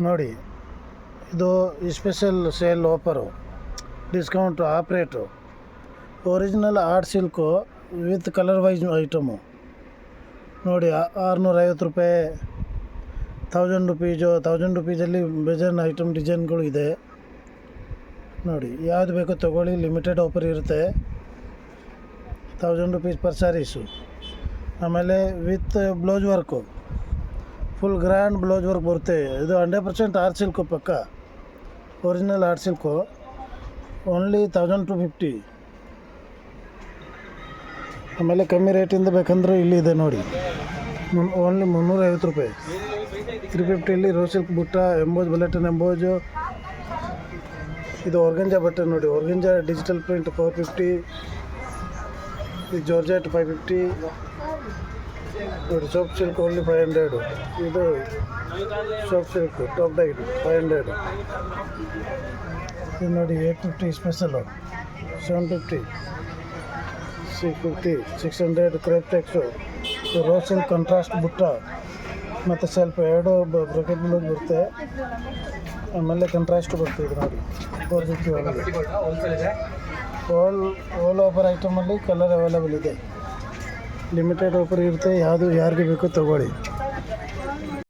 ನೋಡಿ, ಇದು special sale offer, discount off rate. Original art silk with colour wise item ನೋಡಿ. 650 ರೂಪಾಯಿ, 1000 rupees. 1000 ರುಪೀಸಲ್ಲಿ ಬೇಜಾನ್ ಐಟಮ್ ಡಿಸೈನ್ಗಳು ಇದೆ ನೋಡಿ. ಯಾವುದು ಬೇಕೋ ತೊಗೊಳ್ಳಿ, ಲಿಮಿಟೆಡ್ ಆಫರ್ ಇರುತ್ತೆ. 1000 ರುಪೀಸ್ ಪರ್ ಸ್ಯಾರೀಸು. ಆಮೇಲೆ with blouse work, full grand blouse work ಬರುತ್ತೆ. ಇದು 100% ಆರ್ಟ್ ಸಿಲ್ಕು, ಪಕ್ಕ ಒರಿಜಿನಲ್ ಆರ್ಟ್ ಸಿಲ್ಕು. ಓನ್ಲಿ 1250. ಆಮೇಲೆ ಕಮ್ಮಿ ರೇಟಿಂದ ಬೇಕಂದ್ರೆ ಇಲ್ಲಿ ಇದೆ ನೋಡಿ, ಓನ್ಲಿ 350 ರೂಪಾಯಿ. 350 ರೋ ಸಿಲ್ಕ್ ಬುಟ್ಟ, ಎಂಬೋಜ್, ಬುಲೆಟಿನ್ ಎಂಬೋಜು. ಇದು ಆರ್ಗಂಜಾ ಬಟ್ಟೆ ನೋಡಿ, ಆರ್ಗಂಜಾ ಡಿಜಿಟಲ್ ಪ್ರಿಂಟ್ 450. ಇದು ಜಾರ್ಜೆಟ್ 550 ನೋಡಿ. Soft silk only 500. ಇದು ಸಾಫ್ಟ್ ಸಿಲ್ಕ್ ಟಾಪ್ ಡೈಟ್ 500. ಇದು ನೋಡಿ 850 special, 750, 650, 600 crepe tex. Raw silk contrast ಬುಟ್ಟ ಮತ್ತು ಸ್ವಲ್ಪ ಎರಡು ಬ್ರಕೆಟ್ ಬ್ಲೌಸ್ ಬರುತ್ತೆ. ಆಮೇಲೆ ಕಾಂಟ್ರಾಸ್ಟ್ ಬರುತ್ತೆ. ಇದು ನೋಡಿ 450 ಓಲ್ ಆಫರ್ ಐಟಮಲ್ಲಿ ಕಲರ್ ಅವೈಲೇಬಲ್ ಇದೆ. ಲಿಮಿಟೆಡ್ ಆಫರ್ ಇರುತ್ತೆ. ಯಾರಿಗೆ ಬೇಕೋ ತೊಗೊಳ್ಳಿ.